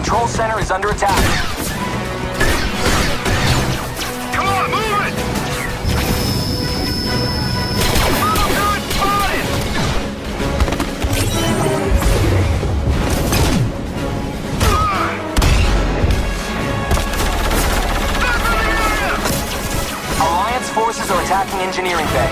control center is under attack. Come on, move it! Good spotted! Alliance forces are attacking engineering bay.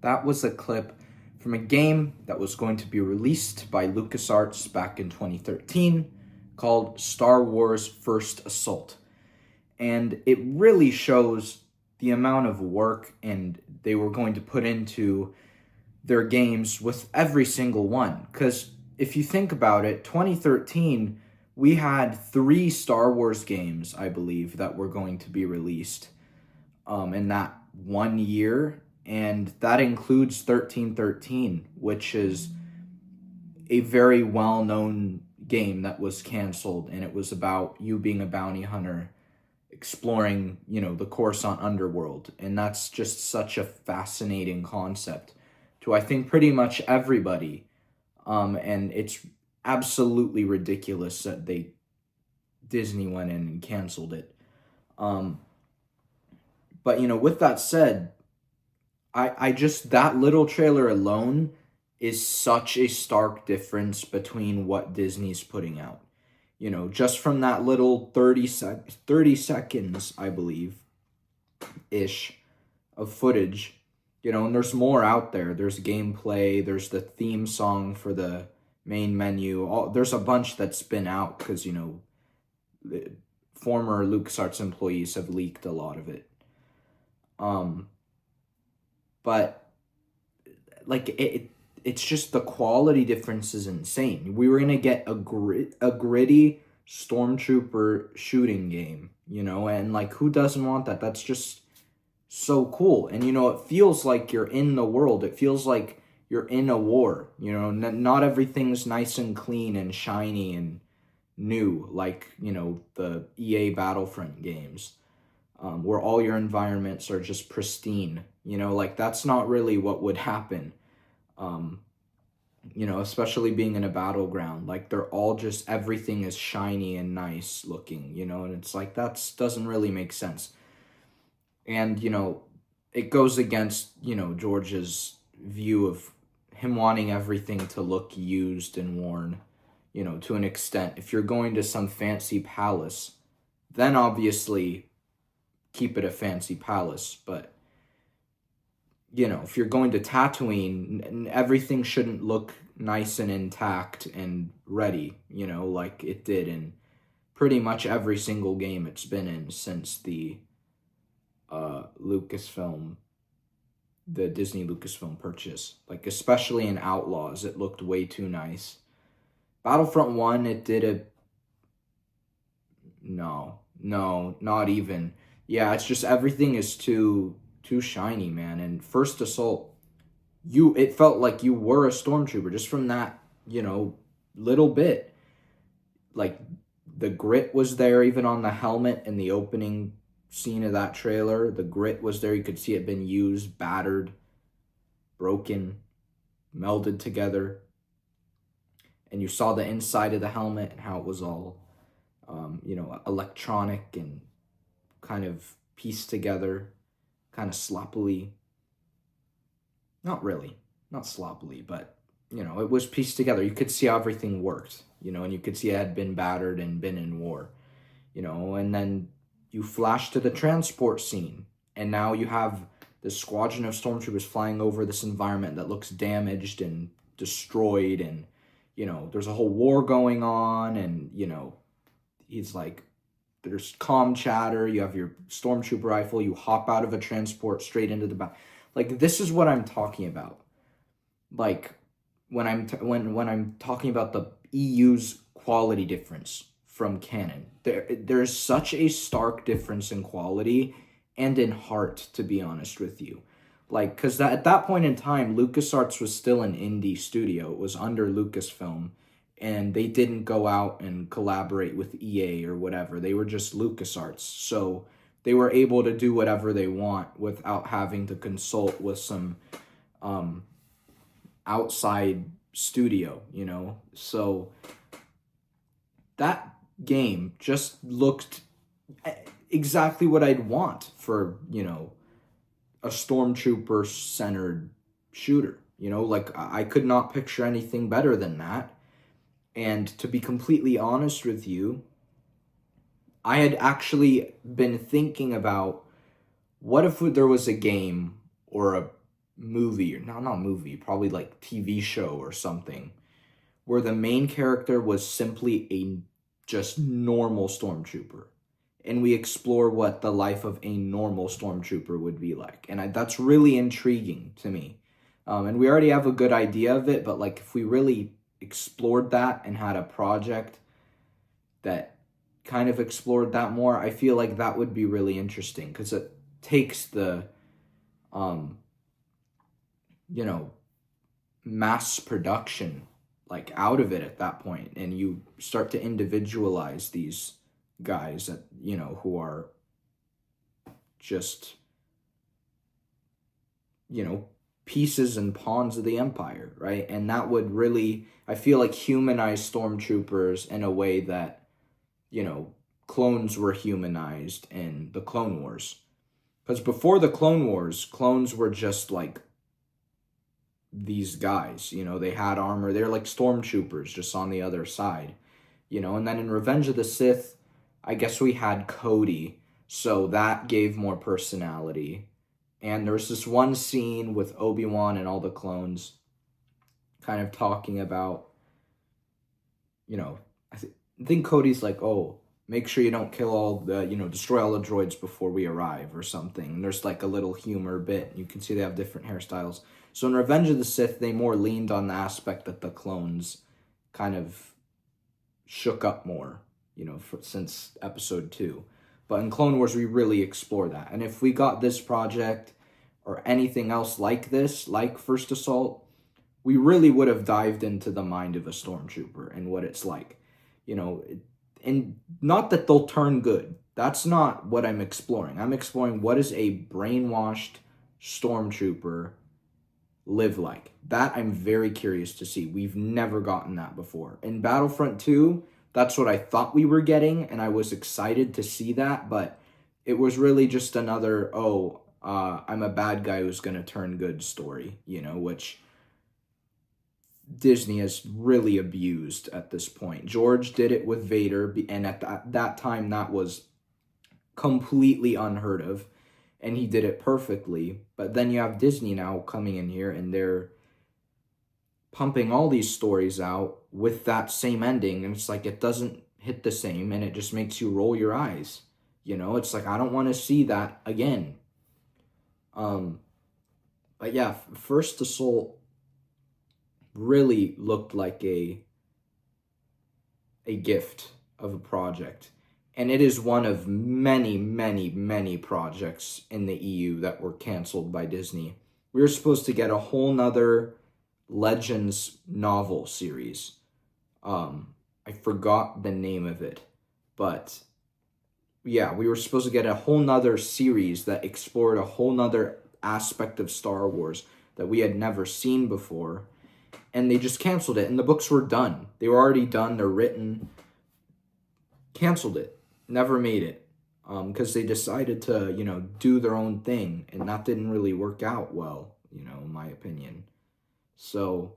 That was a clip from a game that was going to be released by LucasArts back in 2013 called Star Wars First Assault. And it really shows the amount of work and they were going to put into their games with every single one. Because if you think about it, 2013, we had 3 Star Wars games, I believe, that were going to be released in that 1 year. And that includes 1313, which is a very well-known game that was canceled. And it was about you being a bounty hunter, exploring, the Coruscant underworld. And that's just such a fascinating concept to, I think, pretty much everybody. And it's absolutely ridiculous that Disney went in and canceled it. But, with that said, I just, that little trailer alone is such a stark difference between what Disney's putting out. Just from that little 30 seconds, I believe, ish, of footage, and there's more out there. There's gameplay, there's the theme song for the main menu. There's a bunch that's been out because, the former LucasArts employees have leaked a lot of it. But it's just the quality difference is insane. We were gonna get a gritty Stormtrooper shooting game, and who doesn't want that? That's just so cool. And it feels like you're in the world. It feels like you're in a war. Not everything's nice and clean and shiny and new like the EA Battlefront games. Where all your environments are just pristine, that's not really what would happen, especially being in a battleground, they're all just, everything is shiny and nice looking, and it's that doesn't really make sense. And, it goes against, George's view of him wanting everything to look used and worn, to an extent. If you're going to some fancy palace, then obviously keep it a fancy palace, but if you're going to Tatooine, everything shouldn't look nice and intact and ready, like it did in pretty much every single game it's been in since the the Disney Lucasfilm purchase. Especially in Outlaws, it looked way too nice. Battlefront 1, it did no, not even. Yeah, it's just everything is too shiny, man. And First Assault, it felt like you were a Stormtrooper just from that, little bit. The grit was there even on the helmet in the opening scene of that trailer. The grit was there. You could see it been used, battered, broken, melded together. And you saw the inside of the helmet and how it was all, electronic and kind of pieced together, kind of sloppily. Not really, not sloppily, but, it was pieced together. You could see how everything worked, and you could see it had been battered and been in war, and then you flash to the transport scene, and now you have this squadron of Stormtroopers flying over this environment that looks damaged and destroyed, and, there's a whole war going on, and, he's there's comm chatter, you have your Stormtrooper rifle, you hop out of a transport straight into the back. This is what I'm talking about. When I'm talking about the EU's quality difference from canon. There's such a stark difference in quality and in heart, to be honest with you. Because at that point in time, LucasArts was still an indie studio. It was under Lucasfilm. And they didn't go out and collaborate with EA or whatever. They were just LucasArts. So they were able to do whatever they want without having to consult with some outside studio, So that game just looked exactly what I'd want for, a Stormtrooper centered shooter. Like I could not picture anything better than that. And to be completely honest with you, I had actually been thinking about what if there was a game or a movie, or not movie, probably like TV show or something, where the main character was simply a just normal Stormtrooper. And we explore what the life of a normal Stormtrooper would be like. And that's really intriguing to me. And we already have a good idea of it, but like if we really explored that and had a project that kind of explored that more, I feel like that would be really interesting because it takes the, mass production like out of it at that point, and you start to individualize these guys that who are just pieces and pawns of the Empire, right? And that would really, I feel like, humanize Stormtroopers in a way that clones were humanized in the Clone Wars. Because before the Clone Wars, clones were just like these guys, they had armor. They're like Stormtroopers just on the other side, and then in Revenge of the Sith, I guess we had Cody, so that gave more personality. And there's this one scene with Obi-Wan and all the clones kind of talking about, I think Cody's like, oh, make sure you don't kill all the, destroy all the droids before we arrive or something. And there's like a little humor bit. You can see they have different hairstyles. So in Revenge of the Sith, they more leaned on the aspect that the clones kind of shook up more, since episode 2. But in Clone Wars, we really explore that. And if we got this project or anything else like this, like First Assault, we really would have dived into the mind of a Stormtrooper and what it's like. And not that they'll turn good. That's not what I'm exploring. I'm exploring what is a brainwashed Stormtrooper live like. That I'm very curious to see. We've never gotten that before. In Battlefront 2, that's what I thought we were getting, and I was excited to see that, but it was really just another, I'm a bad guy who's going to turn good story, which Disney has really abused at this point. George did it with Vader, and at that time, that was completely unheard of, and he did it perfectly. But then you have Disney now coming in here, and they're pumping all these stories out with that same ending, and it's like it doesn't hit the same, and it just makes you roll your eyes. It's like, I don't want to see that again. But yeah, First Assault really looked like a gift of a project. And it is one of many, many, many projects in the EU that were canceled by Disney. We were supposed to get a whole nother Legends novel series. I forgot the name of it. But yeah, we were supposed to get a whole nother series that explored a whole nother aspect of Star Wars that we had never seen before. And they just canceled it. And the books were done. They were already done. They're written. Canceled it. Never made it. Because they decided to, do their own thing. And that didn't really work out well, in my opinion. So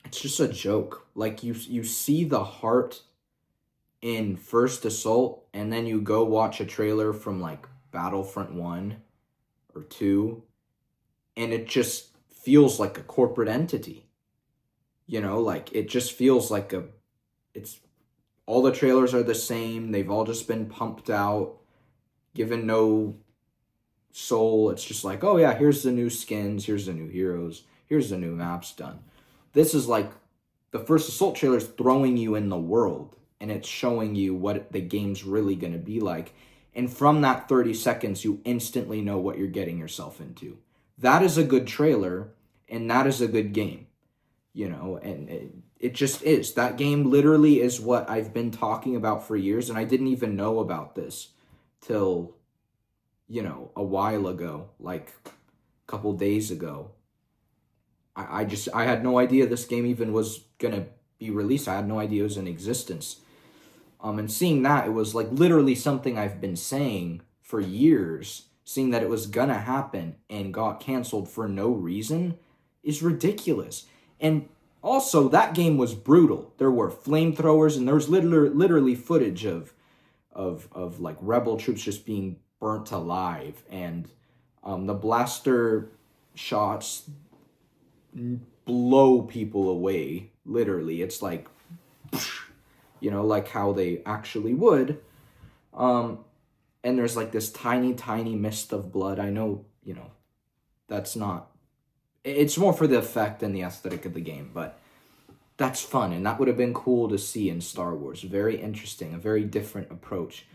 it's just a joke. Like, you see the heart in First Assault, and then you go watch a trailer from, like, Battlefront 1 or 2, and it just feels like a corporate entity. Like, it just feels like it's, all the trailers are the same. They've all just been pumped out, given no soul. It's just like, oh yeah, here's the new skins, here's the new heroes, here's the new maps done. This is like the First Assault trailer is throwing you in the world, and it's showing you what the game's really going to be like. And from that 30 seconds, you instantly know what you're getting yourself into. That is a good trailer, and that is a good game. And it just is. That game literally is what I've been talking about for years, and I didn't even know about this till, a while ago, like a couple days ago. I had no idea this game even was gonna be released. I had no idea it was in existence. And seeing that, it was like literally something I've been saying for years, seeing that it was gonna happen and got canceled for no reason is ridiculous. And also, that game was brutal. There were flamethrowers, and there was literally footage of like rebel troops just being burnt alive, and the blaster shots blow people away. Literally, it's like, like how they actually would. And there's like this tiny mist of blood. I know, that's not. It's more for the effect and the aesthetic of the game, but that's fun, and that would have been cool to see in Star Wars. Very interesting, a very different approach.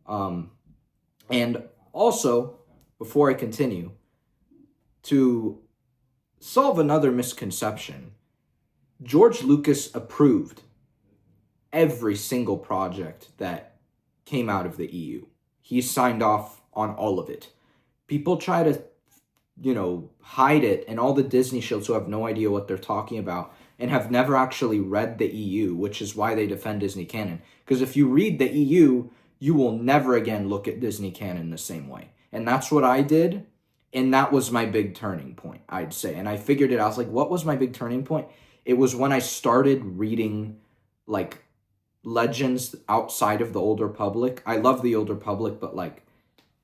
And also, before I continue, to solve another misconception, George Lucas approved every single project that came out of the EU. He signed off on all of it. People try to, hide it, and all the Disney shields who have no idea what they're talking about and have never actually read the EU, which is why they defend Disney canon. Because if you read the EU, you will never again look at Disney canon the same way. And that's what I did, and that was my big turning point, I'd say. And I figured it out. I was like, what was my big turning point? It was when I started reading, like, legends outside of the Old Republic. I love the Old Republic, but, like,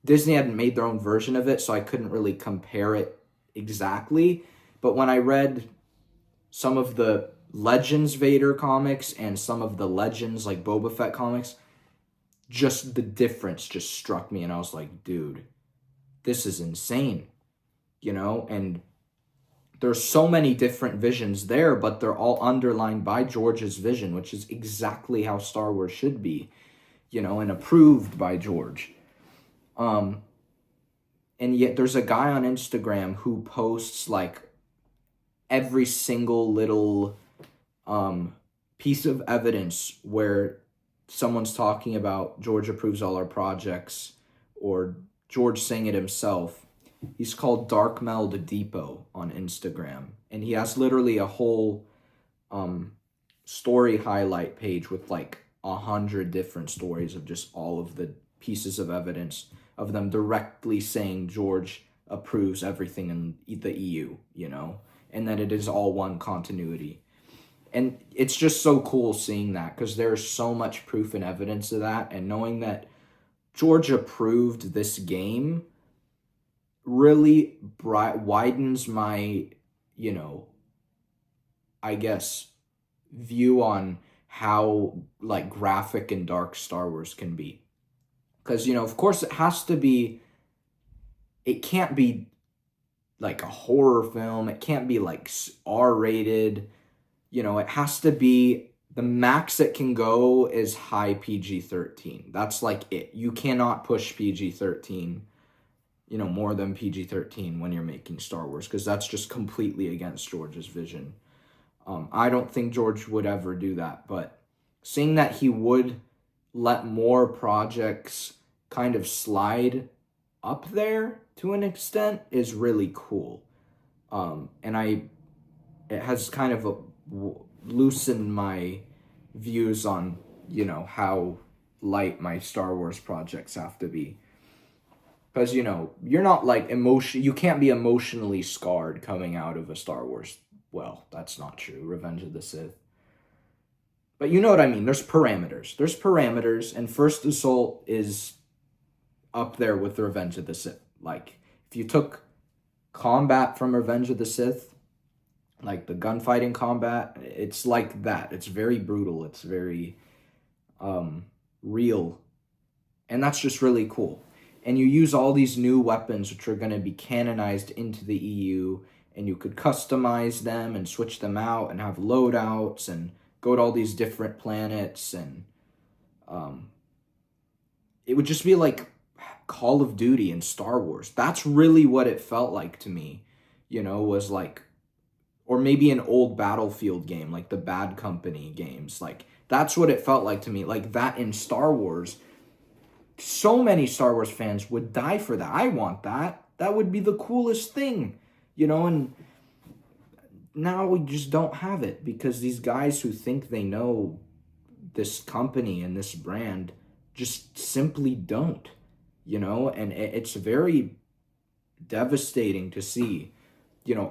Disney hadn't made their own version of it, so I couldn't really compare it exactly. But when I read some of the Legends Vader comics and some of the Legends, like, Boba Fett comics, just the difference just struck me, and I was like, dude, this is insane, and there's so many different visions there, but they're all underlined by George's vision, which is exactly how Star Wars should be, and approved by George. And yet there's a guy on Instagram who posts like every single little piece of evidence where someone's talking about George approves all our projects, or George saying it himself. He's called Dark Meld Depot on Instagram, and he has literally a whole story highlight page with like 100 different stories of just all of the pieces of evidence of them directly saying George approves everything in the EU, and that it is all one continuity. And it's just so cool seeing that, because there's so much proof and evidence of that, and knowing that George approved this game really widens my, I guess, view on how, like, graphic and dark Star Wars can be. Because, of course it can't be, like, a horror film. It can't be, like, R-rated. It has to be, the max it can go is high PG-13. That's, like, it. You cannot push PG-13, more than PG-13 when you're making Star Wars, because that's just completely against George's vision. I don't think George would ever do that, but seeing that he would let more projects kind of slide up there to an extent is really cool. And it has kind of loosened my views on, how light my Star Wars projects have to be. Because, you're not like you can't be emotionally scarred coming out of a Star Wars. Well, that's not true. Revenge of the Sith. But you know what I mean. There's parameters. And First Assault is up there with Revenge of the Sith. Like, if you took combat from Revenge of the Sith, like the gunfighting combat, it's like that. It's very brutal. It's very real. And that's just really cool. And you use all these new weapons which are going to be canonized into the EU, and you could customize them and switch them out and have loadouts and go to all these different planets, and it would just be like Call of Duty and Star Wars. That's really what it felt like to me, was like, or maybe an old Battlefield game, like the Bad Company games. Like, that's what it felt like to me, like that in Star Wars. So many Star Wars fans would die for that. I want that. That would be the coolest thing, and now we just don't have it because these guys who think they know this company and this brand just simply don't, and it's very devastating to see,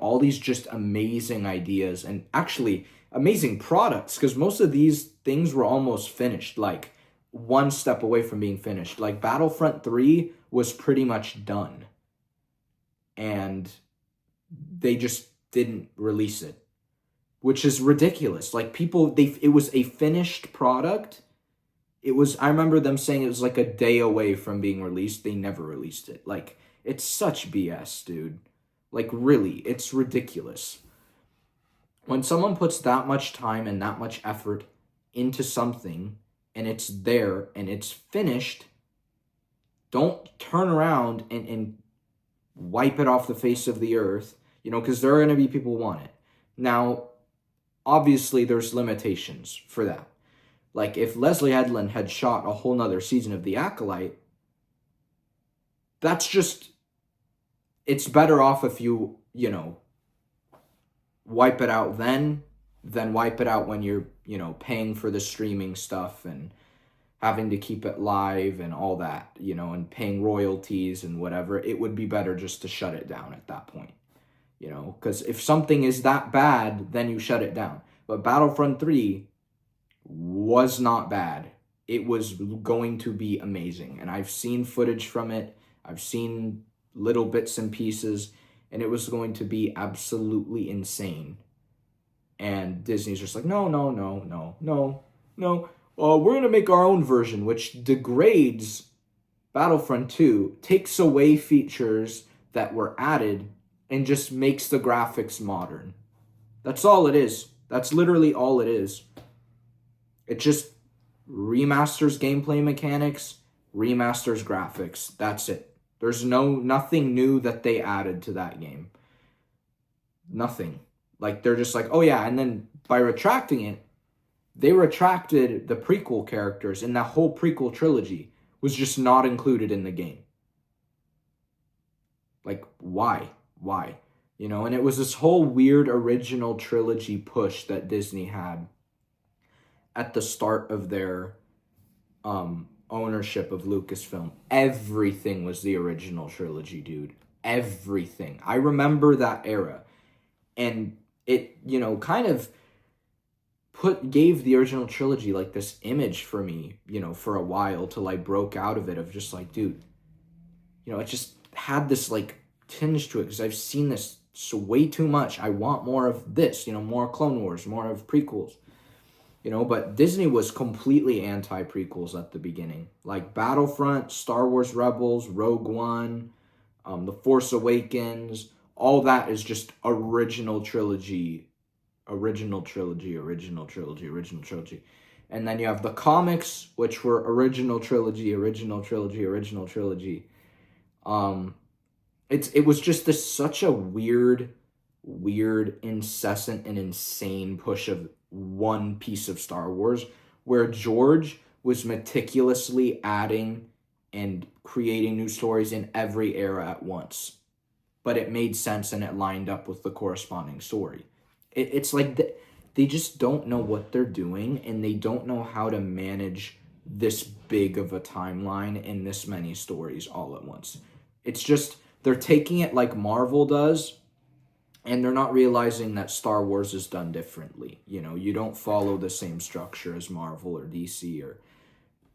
all these just amazing ideas and actually amazing products, because most of these things were almost finished, like one step away from being finished. Like Battlefront 3 was pretty much done, and they just didn't release it, which is ridiculous. Like it was a finished product. I remember them saying it was like a day away from being released. They never released it. Like, it's such BS, dude. Like, really, it's ridiculous. When someone puts that much time and that much effort into something and it's there and it's finished, don't turn around and wipe it off the face of the earth, because there are going to be people who want it. Now, obviously, there's limitations for that. Like, if Leslie Headland had shot a whole nother season of The Acolyte, that's just, it's better off if you, wipe it out then than wipe it out when you're, paying for the streaming stuff and having to keep it live and all that, and paying royalties and whatever. It would be better just to shut it down at that point, because if something is that bad, then you shut it down. But Battlefront 3 was not bad. It was going to be amazing. And I've seen footage from it. I've seen little bits and pieces, and it was going to be absolutely insane. And Disney's just like, no. We're going to make our own version, which degrades Battlefront 2, takes away features that were added, and just makes the graphics modern. That's all it is. That's literally all it is. It just remasters gameplay mechanics, remasters graphics. That's it. There's nothing new that they added to that game. Nothing. Like, they're just like, oh yeah, and then by retracting it, they retracted the prequel characters, and that whole prequel trilogy was just not included in the game. Like, why? Why? And it was this whole weird original trilogy push that Disney had at the start of their ownership of Lucasfilm. Everything was the original trilogy, dude. Everything. I remember that era. And it, kind of gave the original trilogy like this image for me, for a while, till I broke out of it, of just like, dude, it just had this like tinge to it, because I've seen this so way too much. I want more of this, more Clone Wars, more of prequels. But Disney was completely anti-prequels at the beginning. Like Battlefront, Star Wars Rebels, Rogue One, The Force Awakens, all that is just original trilogy. And then you have the comics, which were original trilogy. It was just such a weird, incessant, and insane push of one piece of Star Wars, where George was meticulously adding and creating new stories in every era at once. But it made sense and it lined up with the corresponding story. It's like they just don't know what they're doing, and they don't know how to manage this big of a timeline and this many stories all at once. It's just, they're taking it like Marvel does, and they're not realizing that Star Wars is done differently. You don't follow the same structure as Marvel or DC or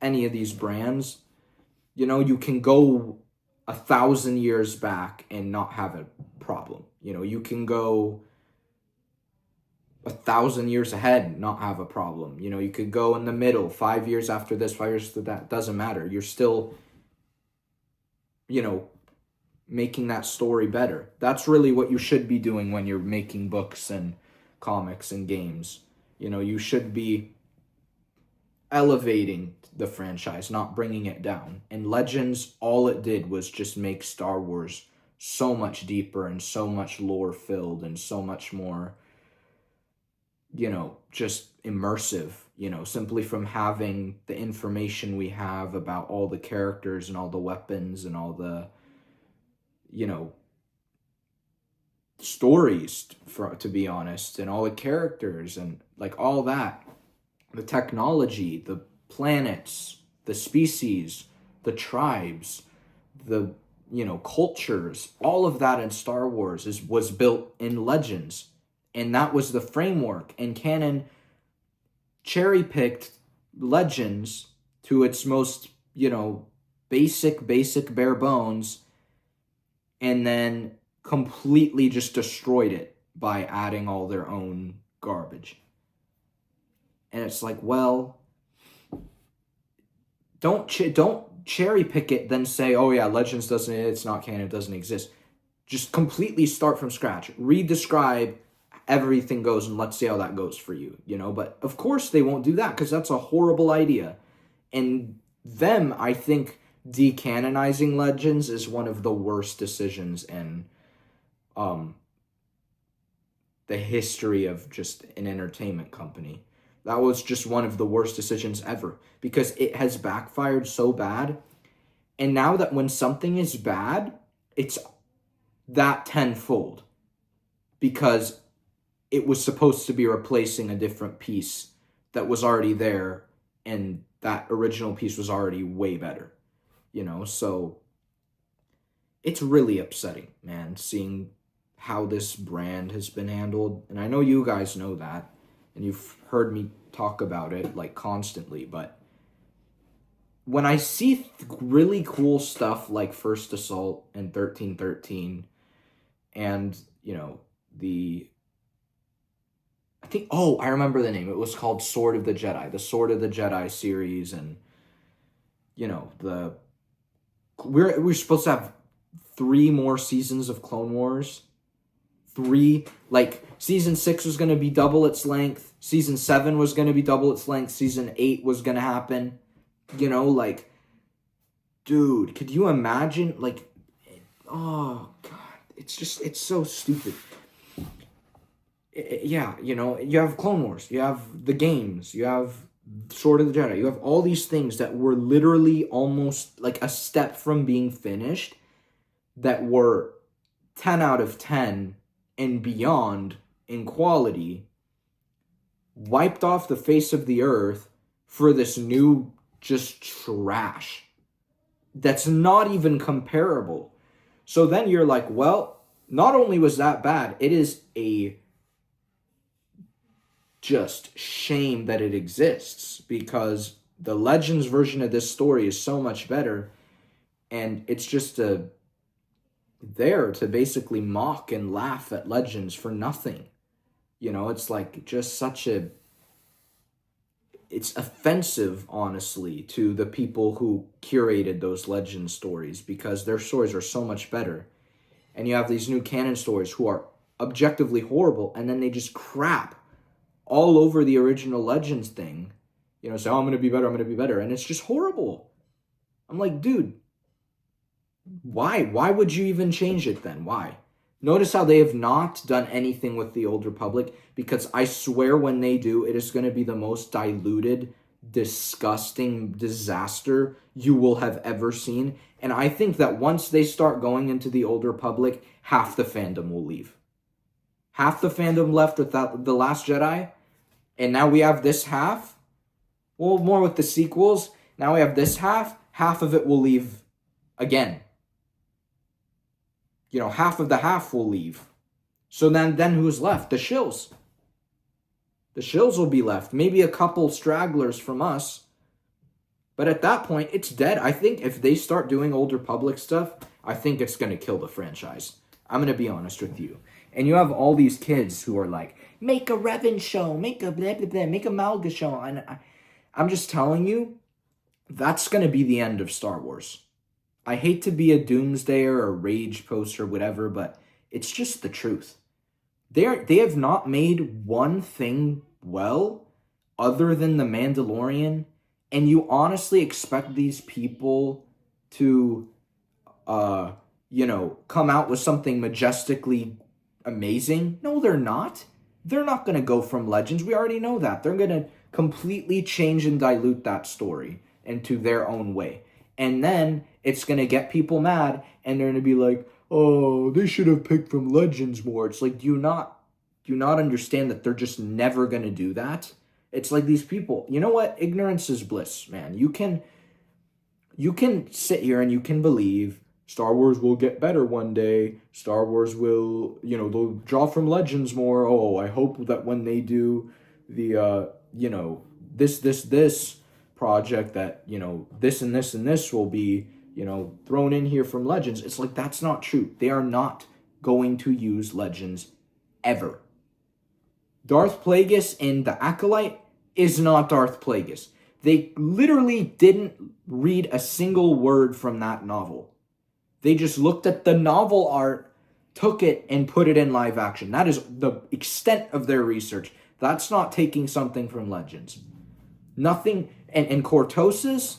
any of these brands. You can go 1,000 years back and not have a problem. You can go 1,000 years ahead, not have a problem. You could go in the middle, 5 years after this, 5 years after that. Doesn't matter. You're still, making that story better. That's really what you should be doing when you're making books and comics and games. You should be elevating the franchise, not bringing it down. And Legends, all it did was just make Star Wars so much deeper and so much lore filled and so much more, just immersive, simply from having the information we have about all the characters and all the weapons and all the, stories, to be honest, and all the characters and like all that. The technology, the planets, the species, the tribes, the cultures, all of that in Star Wars was built in Legends. And that was the framework. And canon cherry picked Legends to its most, basic bare bones, and then completely just destroyed it by adding all their own garbage. And it's like, well, don't cherry pick it, then say, oh yeah, Legends it's not canon, it doesn't exist. Just completely start from scratch. Re-describe, everything goes, and let's see how that goes for you, But of course they won't do that, because that's a horrible idea. And them, I think, decanonizing Legends is one of the worst decisions in the history of just an entertainment company. That was just one of the worst decisions ever, because it has backfired so bad. And now that when something is bad, it's that tenfold, because it was supposed to be replacing a different piece that was already there, and that original piece was already way better, So it's really upsetting, man, seeing how this brand has been handled. And I know you guys know that, and you've heard me talk about it like constantly, but when I see really cool stuff like First Assault and 1313 and, I remember the name. It was called Sword of the Jedi, the Sword of the Jedi series, and, we're supposed to have 3 more seasons of Clone Wars. 3, season 6 was going to be double its length. Season 7 was going to be double its length. Season 8 was going to happen. Dude, could you imagine? Oh, God. It's so stupid. Yeah, you have Clone Wars. You have the games. You have Sword of the Jedi. You have all these things that were literally almost like a step from being finished, that were 10 out of 10 and beyond in quality, wiped off the face of the earth for this new just trash that's not even comparable. So then you're like, well, not only was that bad, it is a just shame that it exists, because the Legends version of this story is so much better, and it's just there to basically mock and laugh at Legends for nothing. It's like just it's offensive, honestly, to the people who curated those Legend stories, because their stories are so much better. And you have these new canon stories who are objectively horrible, and then they just crap all over the original Legends thing. Say, oh, I'm going to be better. And it's just horrible. I'm like, dude, why? Why would you even change it then? Why? Notice how they have not done anything with the Old Republic, because I swear when they do, it is going to be the most diluted, disgusting disaster you will have ever seen. And I think that once they start going into the Old Republic, half the fandom will leave. Half the fandom left with The Last Jedi, and now we have this half. Well, more with the sequels. Now we have this half. Half of it will leave again. Half of the half will leave. So then who's left? The shills. The shills will be left. Maybe a couple stragglers from us. But at that point, it's dead. I think if they start doing Old Republic stuff, I think it's going to kill the franchise. I'm going to be honest with you. And you have all these kids who are like, make a Revan show, make a blah, blah, blah, make a Malga show. And I'm just telling you, that's going to be the end of Star Wars. I hate to be a doomsdayer or a rage post or whatever, but it's just the truth. They have not made one thing well other than The Mandalorian, and you honestly expect these people to, come out with something majestically amazing? No, they're not. They're not going to go from Legends. We already know that. They're going to completely change and dilute that story into their own way. And then it's going to get people mad, and they're going to be like, oh, they should have picked from Legends more. It's like, do you not understand that they're just never going to do that? It's like these people, you know what? Ignorance is bliss, man. You can sit here and you can believe Star Wars will get better one day. Star Wars will, they'll draw from Legends more. Oh, I hope that when they do the, this project that, this and this and this will be, thrown in here from Legends. It's like, that's not true. They are not going to use Legends ever. Darth Plagueis in The Acolyte is not Darth Plagueis. They literally didn't read a single word from that novel. They just looked at the novel art, took it, and put it in live action. That is the extent of their research. That's not taking something from Legends. Nothing, and Cortosis,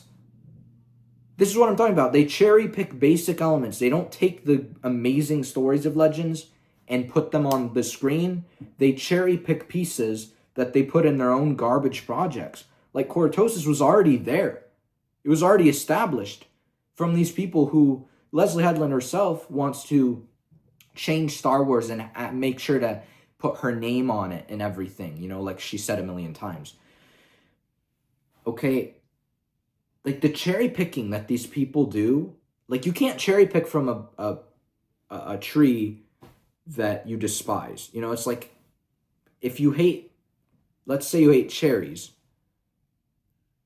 this is what I'm talking about. They cherry pick basic elements. They don't take the amazing stories of Legends and put them on the screen. They cherry pick pieces that they put in their own garbage projects. Like Cortosis was already there. It was already established from these people who Leslie Headland herself wants to change Star Wars and make sure to put her name on it and everything, like she said a million times. Okay, like the cherry picking that these people do, like you can't cherry pick from a tree that you despise. It's like if you hate, let's say you hate cherries,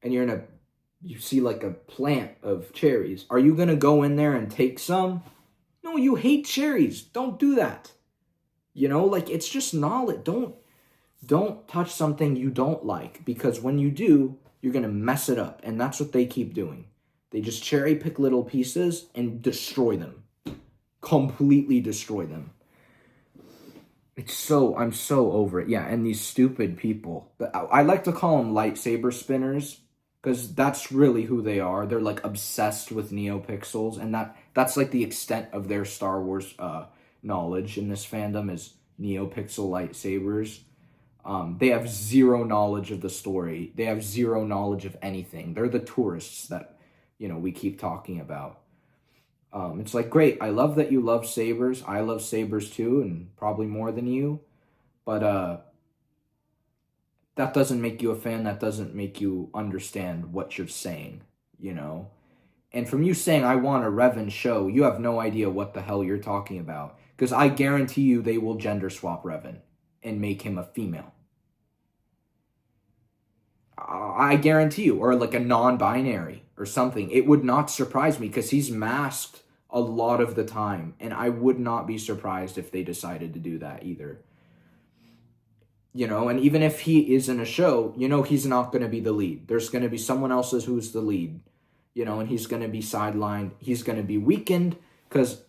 and you see like a plant of cherries. Are you going to go in there and take some? No, you hate cherries. Don't do that. Like it's just knowledge. Don't touch something you don't like, because when you do, you're going to mess it up. And that's what they keep doing. They just cherry pick little pieces and destroy them. Completely destroy them. I'm so over it. Yeah, and these stupid people. I like to call them lightsaber spinners, because that's really who they are. They're like obsessed with NeoPixels, and that's like the extent of their Star Wars knowledge in this fandom is NeoPixel lightsabers. They have zero knowledge of the story. They have zero knowledge of anything. They're the tourists that, we keep talking about. It's like, great, I love that you love sabers. I love sabers too, and probably more than you. But that doesn't make you a fan. That doesn't make you understand what you're saying, And from you saying, I want a Revan show, you have no idea what the hell you're talking about. Because I guarantee you they will gender swap Revan and make him a female. I guarantee you. Or like a non-binary or something. It would not surprise me, because he's masked a lot of the time. And I would not be surprised if they decided to do that either. And even if he is in a show, he's not going to be the lead. There's going to be someone else who's the lead, and he's going to be sidelined. He's going to be weakened, because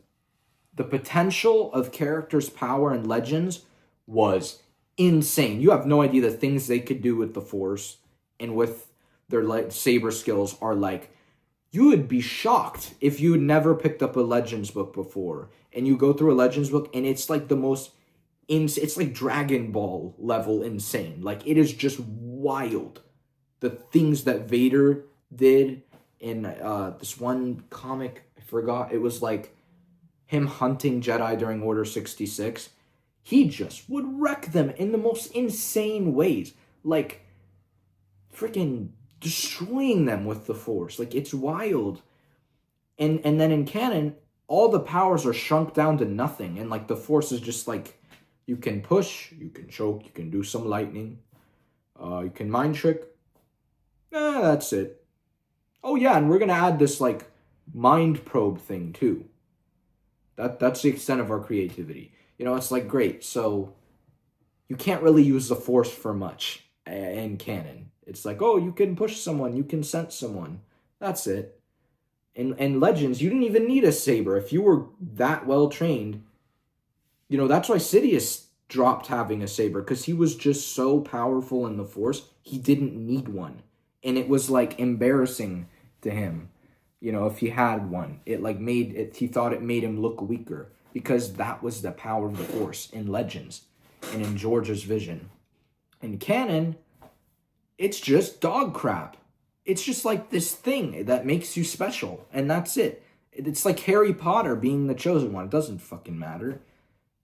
the potential of characters' power in Legends was insane. You have no idea the things they could do with the Force and with their lightsaber skills are like, you would be shocked if you had never picked up a Legends book before. And you go through a Legends book and it's like the most it's like Dragon Ball level insane. Like, it is just wild. The things that Vader did in this one comic, I forgot. It was like him hunting Jedi during Order 66. He just would wreck them in the most insane ways. Like, freaking destroying them with the Force. Like, it's wild. And then in canon, all the powers are shrunk down to nothing. And, like, the Force is just like, you can push, you can choke, you can do some lightning, you can mind trick. That's it. Oh yeah, and we're gonna add this like mind probe thing too. That's the extent of our creativity. It's like, great. So you can't really use the Force for much in canon. It's like, oh, you can push someone, you can sense someone. That's it. In Legends, you didn't even need a saber if you were that well trained. That's why Sidious dropped having a saber, because he was just so powerful in the Force, he didn't need one. And it was, like, embarrassing to him, if he had one. It, like, he thought it made him look weaker, because that was the power of the Force in Legends and in George's vision. In canon, it's just dog crap. It's just, like, this thing that makes you special, and that's it. It's like Harry Potter being the chosen one. It doesn't fucking matter.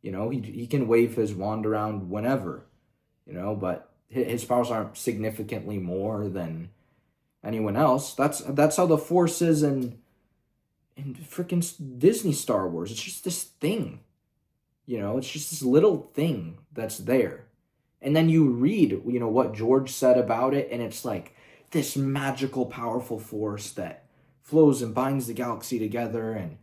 You know, he can wave his wand around whenever, you know, but his powers aren't significantly more than anyone else. That's how the Force is in freaking Disney Star Wars. It's just this thing, you know, it's just this little thing that's there. And then you read, you know, what George said about it, and it's like this magical, powerful force that flows and binds the galaxy together. And,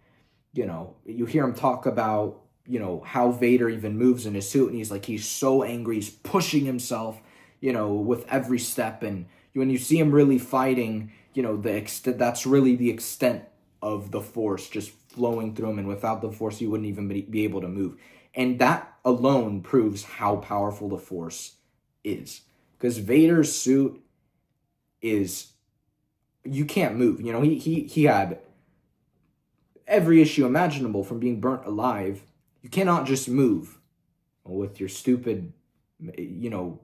you know, you hear him talk about, you know, how Vader even moves in his suit, and he's so angry, he's pushing himself, you know, with every step. And when you see him really fighting, you know, that's really the extent of the Force just flowing through him, and without the Force, he wouldn't even be able to move. And that alone proves how powerful the Force is. Because Vader's suit is, you can't move. You know, he had every issue imaginable from being burnt alive. You cannot just move with your stupid, you know,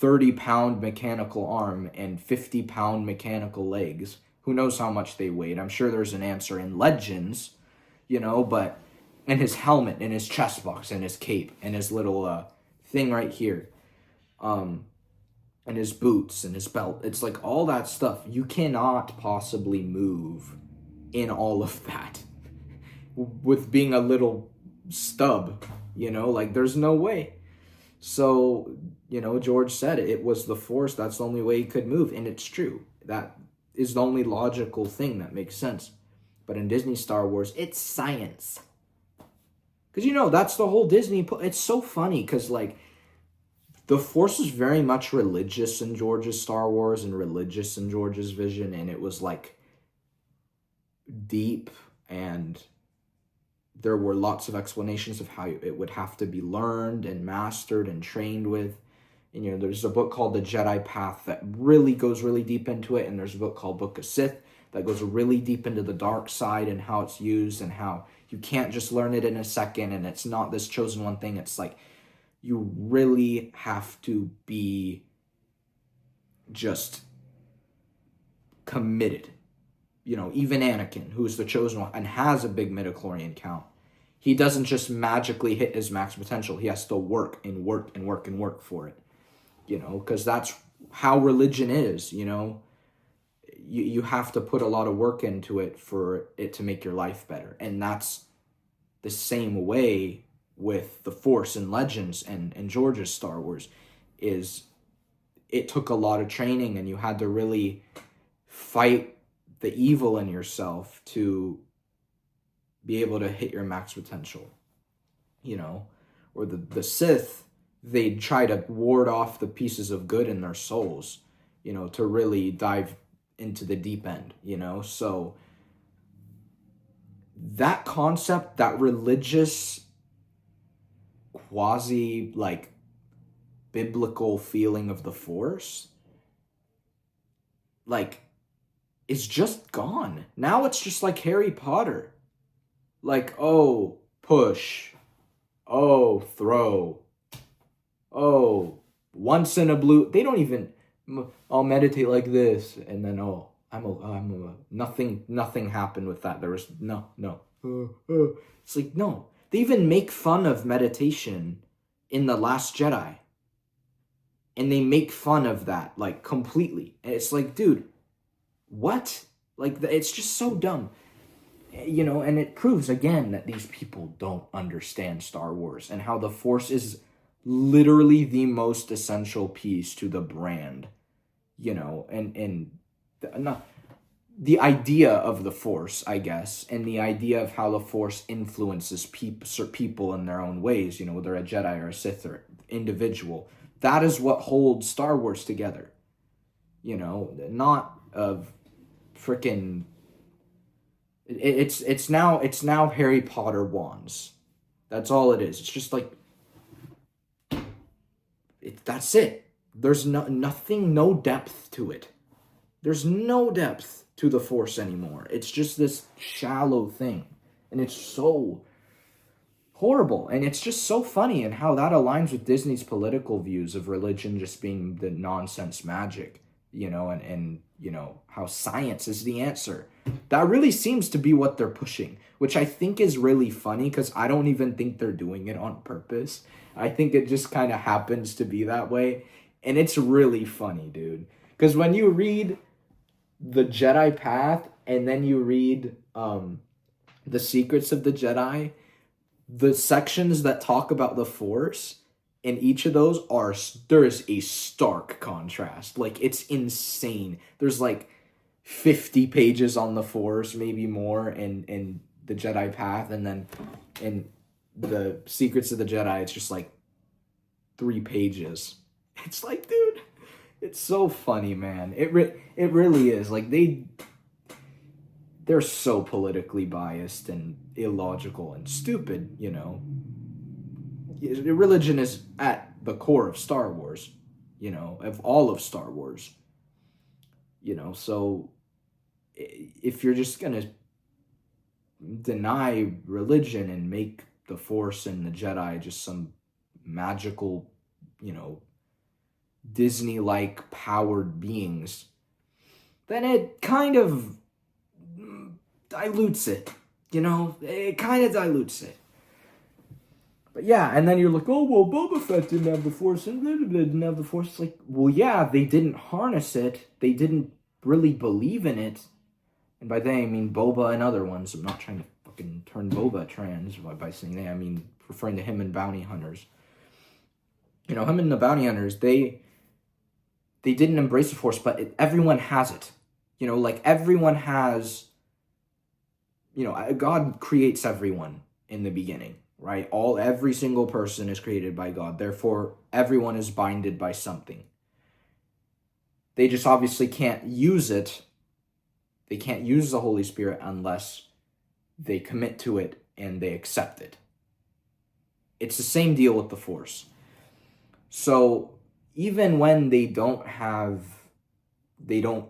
30-pound mechanical arm and 50-pound mechanical legs. Who knows how much they weighed? I'm sure there's an answer in Legends, you know, but... And his helmet, and his chest box, and his cape, and his little thing right here. And his boots, and his belt. It's like all that stuff. You cannot possibly move in all of that. With being a little stub, you know? Like, there's no way. So, you know, George said it was the Force. That's the only way he could move. And it's true. That is the only logical thing that makes sense. But in Disney Star Wars, it's science. Because, you know, that's the whole Disney... It's so funny because, like, the Force is very much religious in George's Star Wars and religious in George's vision. And it was, like, deep. And there were lots of explanations of how it would have to be learned and mastered and trained with. And, you know, there's a book called The Jedi Path that really goes really deep into it. And there's a book called Book of Sith that goes really deep into the dark side and how it's used and how... You can't just learn it in a second, and it's not this chosen one thing. It's like you really have to be just committed. You know, even Anakin, who's the chosen one and has a big midichlorian count, he doesn't just magically hit his max potential. He has to work and work and work and work for it. You know, because that's how religion is, you know. You have to put a lot of work into it for it to make your life better. And that's the same way with the Force and Legends and George's Star Wars. Is it took a lot of training, and you had to really fight the evil in yourself to be able to hit your max potential. You know, or the Sith, they'd try to ward off the pieces of good in their souls, you know, to really dive into the deep end, you know. So that concept, that religious quasi like biblical feeling of the Force, like, is just gone. Now it's just like Harry Potter. Like, oh, push. Oh, throw. Oh, once in a blue. They don't even... I'll meditate like this, and then nothing happened with that. There was no. It's like, no. They even make fun of meditation in The Last Jedi, and they make fun of that like completely. And it's like, dude, what? Like, it's just so dumb, you know. And it proves again that these people don't understand Star Wars and how the Force is literally the most essential piece to the brand, you know, and not the idea of the Force, I guess, and the idea of how the Force influences people in their own ways, you know, whether a Jedi or a Sith or individual. That is what holds Star Wars together, you know, not of freaking... It's now Harry Potter wands. That's all it is. It's just like... that's it. There's nothing, no depth to it. There's no depth to the Force anymore. It's just this shallow thing. And it's so horrible. And it's just so funny and how that aligns with Disney's political views of religion just being the nonsense magic and how science is the answer. That really seems to be what they're pushing, which I think is really funny because I don't even think they're doing it on purpose. I think it just kind of happens to be that way. And it's really funny, dude. Because when you read the Jedi Path and then you read the Secrets of the Jedi, the sections that talk about the Force in each of those there is a stark contrast. Like, it's insane. There's like 50 pages on the Force, maybe more, in the Jedi Path, and then in the Secrets of the Jedi, it's just like 3 pages. It's like, dude, it's so funny, man. It really is. Like, they're so politically biased and illogical and stupid, Religion is at the core of Star Wars, of all of Star Wars. So if you're just going to deny religion and make the Force and the Jedi just some magical, Disney-like powered beings, then it kind of dilutes it, It kind of dilutes it. But yeah, and then you're like, oh, well, Boba Fett didn't have the Force, and blah, blah, blah, didn't have the Force. It's like, well, yeah, they didn't harness it. They didn't really believe in it. And by they, I mean Boba and other ones. I'm not trying to fucking turn Boba trans by saying they. I mean, referring to him and bounty hunters. Him and the bounty hunters, they didn't embrace the Force, but everyone has it. Everyone has, God creates everyone in the beginning, right? Every single person is created by God. Therefore, everyone is binded by something. They just obviously can't use it. They can't use the Holy Spirit unless they commit to it and they accept it. It's the same deal with the Force. So even when they don't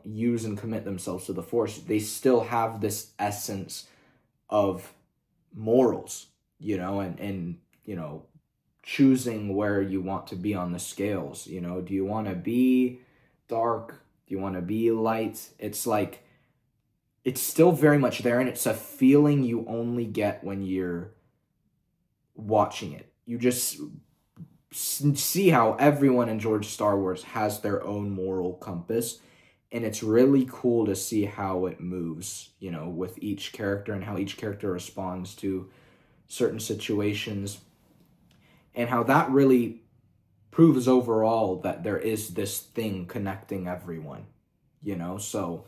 use and commit themselves to the Force, they still have this essence of morals, and choosing where you want to be on the scales. Do you want to be dark? Do you want to be light? It's like, it's still very much there, and it's a feeling you only get when you're watching it. You just see how everyone in George Star Wars has their own moral compass, and it's really cool to see how it moves, with each character and how each character responds to certain situations, and how that really proves overall that there is this thing connecting everyone, so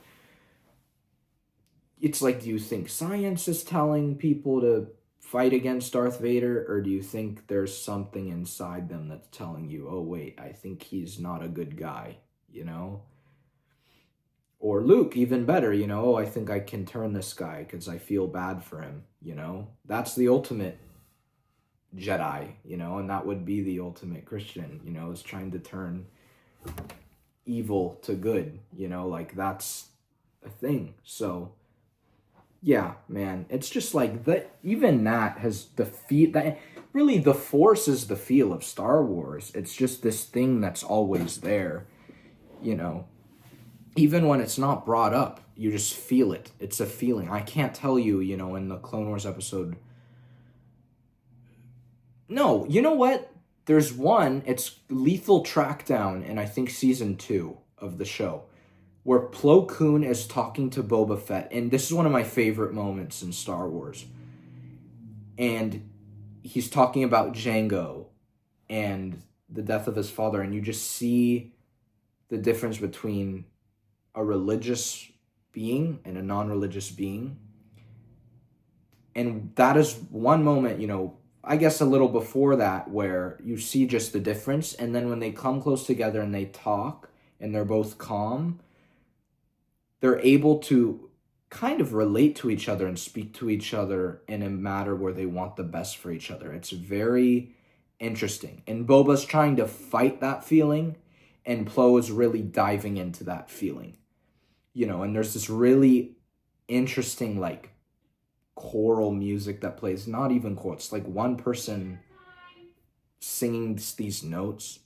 it's like, do you think science is telling people to fight against Darth Vader, or do you think there's something inside them that's telling you, oh wait, I think he's not a good guy, Or Luke, even better, oh, I think I can turn this guy because I feel bad for him, That's the ultimate Jedi, and that would be the ultimate Christian, is trying to turn evil to good, that's a thing. So yeah, man, it's just like that. Even that has that really, the Force is the feel of Star Wars. It's just this thing that's always there, Even when it's not brought up, you just feel it. It's a feeling. I can't tell you, in the Clone Wars episode. No, you know what? There's one. It's Lethal Trackdown, in I think season 2 of the show, where Plo Koon is talking to Boba Fett, and this is one of my favorite moments in Star Wars. And he's talking about Jango and the death of his father, and you just see the difference between a religious being and a non-religious being. And that is one moment, I guess a little before that, where you see just the difference, and then when they come close together and they talk, and they're both calm, they're able to kind of relate to each other and speak to each other in a matter where they want the best for each other. It's very interesting. And Boba's trying to fight that feeling, and Plo is really diving into that feeling. And there's this really interesting, like, choral music that plays. Not even choral. It's like one person singing these notes.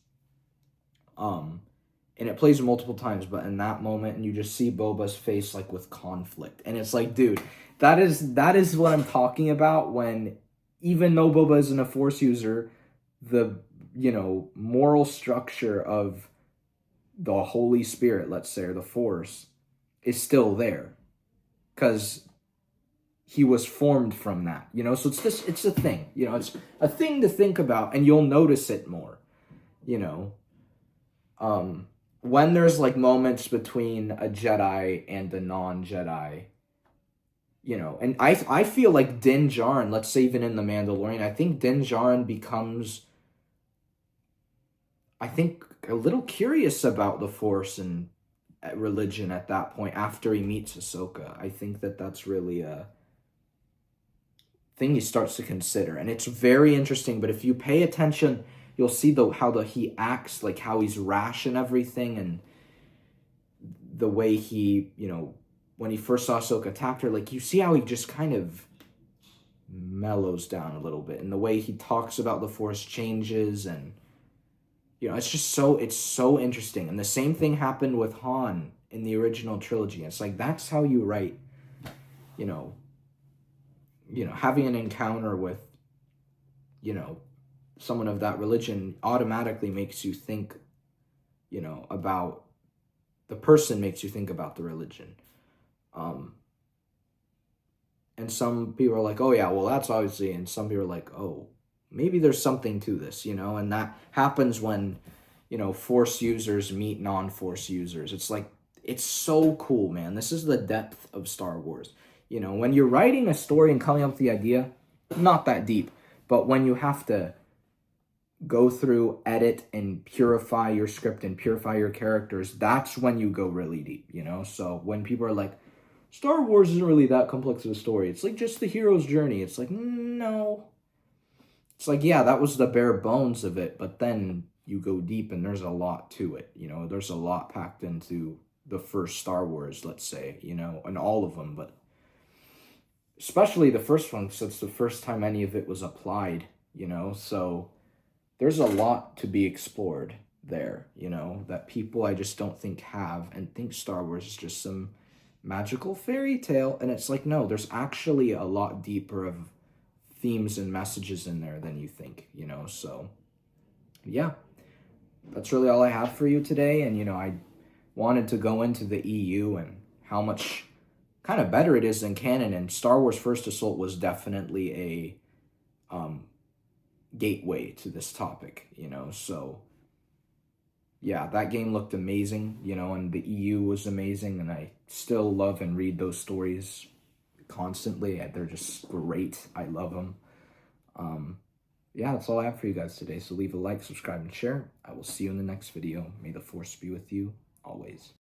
and it plays multiple times, but in that moment, and you just see Boba's face like with conflict, and it's like, dude, that is what I'm talking about. When even though Boba isn't a Force user, the moral structure of the Holy Spirit, let's say, or the Force, is still there, because he was formed from that, so it's a thing, it's a thing to think about, and you'll notice it more, when there's like moments between a Jedi and a non-Jedi, and I feel like Din Djarin, let's say even in The Mandalorian, I think Din Djarin becomes, I think, a little curious about the Force and religion at that point after he meets Ahsoka. I think that's really a thing he starts to consider, and it's very interesting. But if you pay attention, you'll see how he acts, like how he's rash and everything, and the way he, when he first saw Ahsoka attack her, like you see how he just kind of mellows down a little bit, and the way he talks about the Force changes, and it's just so interesting. And the same thing happened with Han in the original trilogy. It's like, that's how you write, having an encounter with, someone of that religion automatically makes you think, about the person, makes you think about the religion. And some people are like, oh yeah, well that's obviously, and some people are like, oh, maybe there's something to this, and that happens when, Force users meet non-Force users. It's like, it's so cool, man. This is the depth of Star Wars. When you're writing a story and coming up with the idea, not that deep. But when you have to go through, edit, and purify your script and purify your characters, that's when you go really deep, So when people are like, Star Wars isn't really that complex of a story, it's like just the hero's journey. It's like, no. It's like, yeah, that was the bare bones of it, but then you go deep and there's a lot to it, There's a lot packed into the first Star Wars, let's say, and all of them, but especially the first one, because it's the first time any of it was applied, so there's a lot to be explored there, that people I just don't think have, and think Star Wars is just some magical fairy tale. And it's like, no, there's actually a lot deeper of themes and messages in there than you think, so yeah, that's really all I have for you today. And I wanted to go into the EU and how much kind of better it is than canon, and Star Wars First Assault was definitely a gateway to this topic, so yeah, that game looked amazing, and the EU was amazing, and I still love and read those stories constantly. They're just great. I love them. Yeah, that's all I have for you guys today, so leave a like, subscribe, and share. I will see you in the next video. May the Force be with you always.